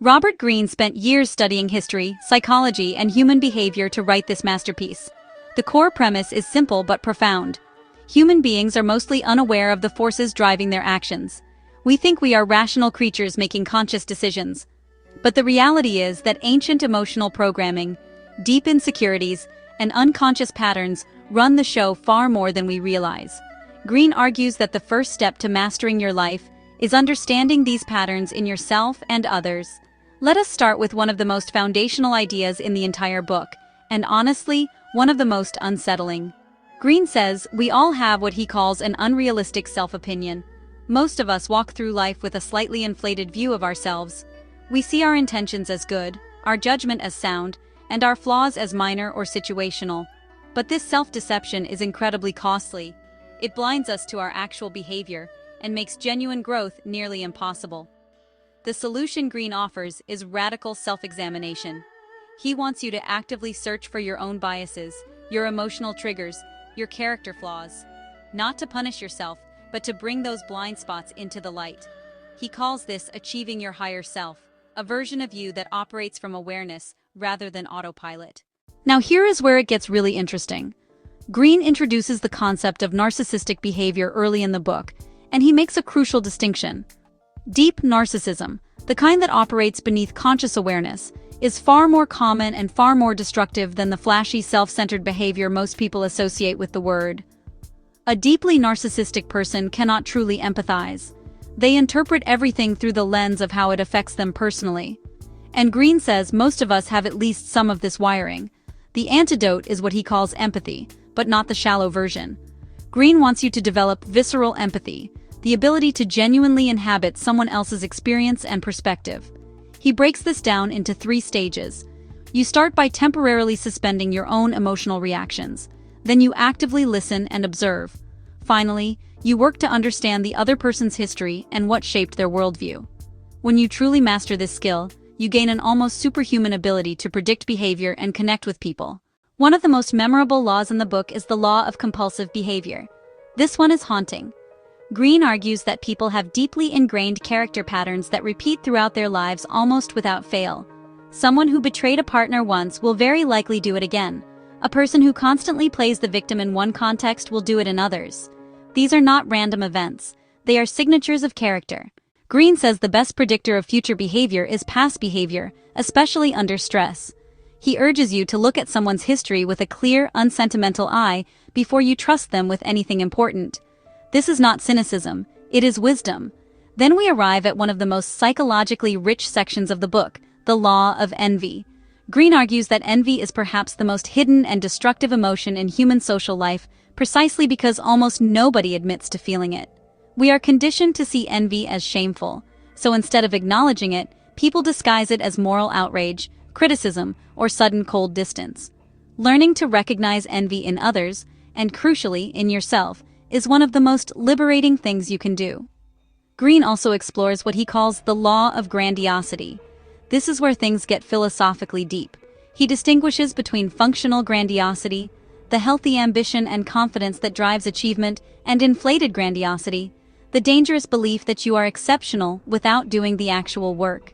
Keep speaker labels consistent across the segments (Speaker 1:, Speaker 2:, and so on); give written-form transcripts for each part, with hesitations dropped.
Speaker 1: Robert Greene spent years studying history, psychology, and human behavior to write this masterpiece. The core premise is simple but profound. Human beings are mostly unaware of the forces driving their actions. We think we are rational creatures making conscious decisions. But the reality is that ancient emotional programming, deep insecurities, and unconscious patterns run the show far more than we realize. Greene argues that the first step to mastering your life is understanding these patterns in yourself and others. Let us start with one of the most foundational ideas in the entire book, and honestly, one of the most unsettling. Greene says we all have what he calls an unrealistic self-opinion. Most of us walk through life with a slightly inflated view of ourselves. We see our intentions as good, our judgment as sound, and our flaws as minor or situational. But this self-deception is incredibly costly. It blinds us to our actual behavior and makes genuine growth nearly impossible. The solution Greene offers is radical self-examination. He wants you to actively search for your own biases, your emotional triggers, your character flaws. Not to punish yourself, but to bring those blind spots into the light. He calls this achieving your higher self, a version of you that operates from awareness rather than autopilot. Now here is where it gets really interesting. Greene introduces the concept of narcissistic behavior early in the book, and he makes a crucial distinction. Deep narcissism, the kind that operates beneath conscious awareness, is far more common and far more destructive than the flashy self-centered behavior most people associate with the word. A deeply narcissistic person cannot truly empathize. They interpret everything through the lens of how it affects them personally. And Greene says most of us have at least some of this wiring. The antidote is what he calls empathy, but not the shallow version. Greene wants you to develop visceral empathy, the ability to genuinely inhabit someone else's experience and perspective. He breaks this down into 3 stages. You start by temporarily suspending your own emotional reactions. Then you actively listen and observe. Finally, you work to understand the other person's history and what shaped their worldview. When you truly master this skill, you gain an almost superhuman ability to predict behavior and connect with people. One of the most memorable laws in the book is the law of compulsive behavior. This one is haunting. Greene argues that people have deeply ingrained character patterns that repeat throughout their lives almost without fail. Someone who betrayed a partner once will very likely do it again. A person who constantly plays the victim in one context will do it in others. These are not random events. They are signatures of character. Greene says the best predictor of future behavior is past behavior, especially under stress. He urges you to look at someone's history with a clear, unsentimental eye before you trust them with anything important. This is not cynicism, it is wisdom. Then we arrive at one of the most psychologically rich sections of the book, the law of envy. Greene argues that envy is perhaps the most hidden and destructive emotion in human social life, precisely because almost nobody admits to feeling it. We are conditioned to see envy as shameful, so instead of acknowledging it, people disguise it as moral outrage, criticism, or sudden cold distance. Learning to recognize envy in others, and crucially in yourself, is one of the most liberating things you can do. Greene also explores what he calls the law of grandiosity. This is where things get philosophically deep. He distinguishes between functional grandiosity, the healthy ambition and confidence that drives achievement, and inflated grandiosity, the dangerous belief that you are exceptional without doing the actual work.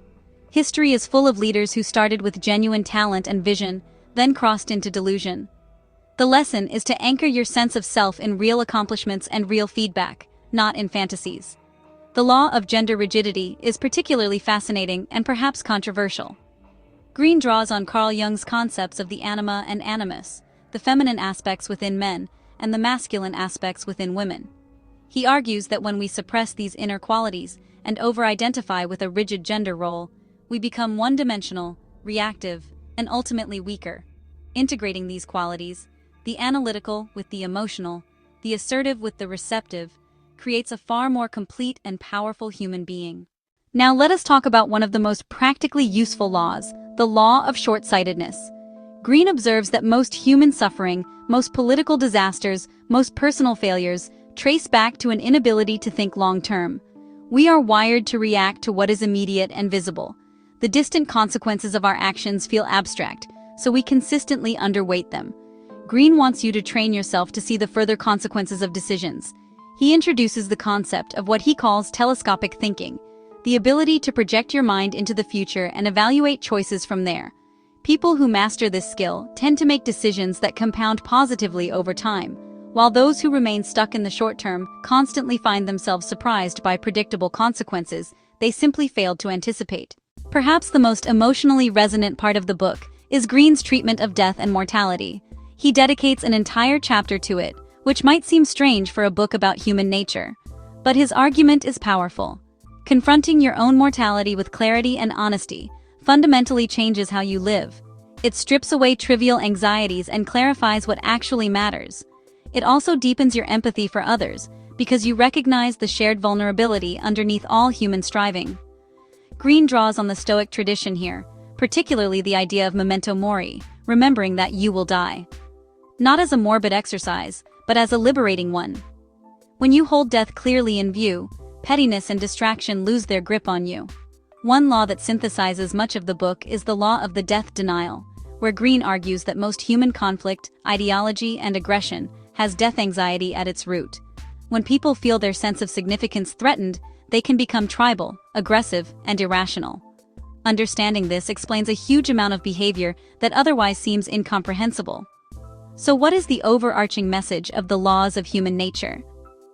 Speaker 1: History is full of leaders who started with genuine talent and vision, then crossed into delusion. The lesson is to anchor your sense of self in real accomplishments and real feedback, not in fantasies. The law of gender rigidity is particularly fascinating and perhaps controversial. Greene draws on Carl Jung's concepts of the anima and animus, the feminine aspects within men, and the masculine aspects within women. He argues that when we suppress these inner qualities and over-identify with a rigid gender role, we become one-dimensional, reactive, and ultimately weaker. Integrating these qualities, the analytical with the emotional, the assertive with the receptive, creates a far more complete and powerful human being. Now let us talk about one of the most practically useful laws, the law of short-sightedness. Greene observes that most human suffering, most political disasters, most personal failures, trace back to an inability to think long-term. We are wired to react to what is immediate and visible. The distant consequences of our actions feel abstract, so we consistently underweight them. Greene wants you to train yourself to see the further consequences of decisions. He introduces the concept of what he calls telescopic thinking, the ability to project your mind into the future and evaluate choices from there. People who master this skill tend to make decisions that compound positively over time, while those who remain stuck in the short term constantly find themselves surprised by predictable consequences they simply failed to anticipate. Perhaps the most emotionally resonant part of the book is Greene's treatment of death and mortality. He dedicates an entire chapter to it, which might seem strange for a book about human nature. But his argument is powerful. Confronting your own mortality with clarity and honesty fundamentally changes how you live. It strips away trivial anxieties and clarifies what actually matters. It also deepens your empathy for others, because you recognize the shared vulnerability underneath all human striving. Greene draws on the Stoic tradition here, particularly the idea of memento mori, remembering that you will die. Not as a morbid exercise, but as a liberating one. When you hold death clearly in view, pettiness and distraction lose their grip on you. One law that synthesizes much of the book is the law of the death denial, where Greene argues that most human conflict, ideology, and aggression has death anxiety at its root. When people feel their sense of significance threatened, they can become tribal, aggressive, and irrational. Understanding this explains a huge amount of behavior that otherwise seems incomprehensible. So what is the overarching message of the laws of human nature?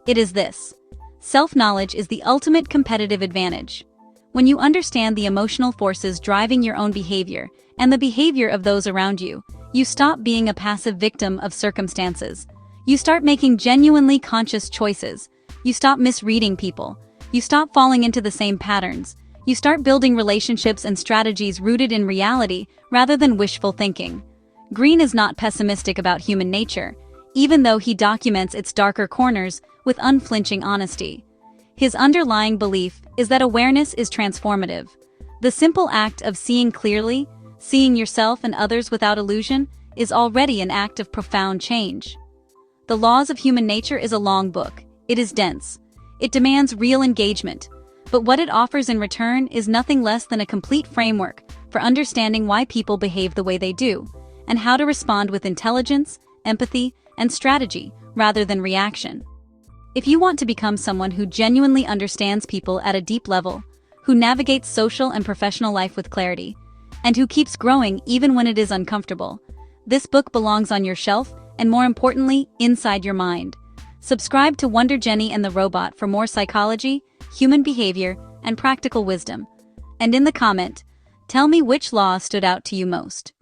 Speaker 1: It is this: self-knowledge is the ultimate competitive advantage. When you understand the emotional forces driving your own behavior and the behavior of those around you, you stop being a passive victim of circumstances. You start making genuinely conscious choices. You stop misreading people. You stop falling into the same patterns. You start building relationships and strategies rooted in reality rather than wishful thinking. Greene is not pessimistic about human nature, even though he documents its darker corners with unflinching honesty. His underlying belief is that awareness is transformative. The simple act of seeing clearly, seeing yourself and others without illusion, is already an act of profound change. The Laws of Human Nature is a long book. It is dense. It demands real engagement. But what it offers in return is nothing less than a complete framework for understanding why people behave the way they do, and how to respond with intelligence, empathy, and strategy rather than reaction. If you want to become someone who genuinely understands people at a deep level, who navigates social and professional life with clarity, and who keeps growing even when it is uncomfortable, this book belongs on your shelf and, more importantly, inside your mind. Subscribe to Wonder Jenny and the Robot for more psychology, human behavior, and practical wisdom. And in the comment, tell me which law stood out to you most.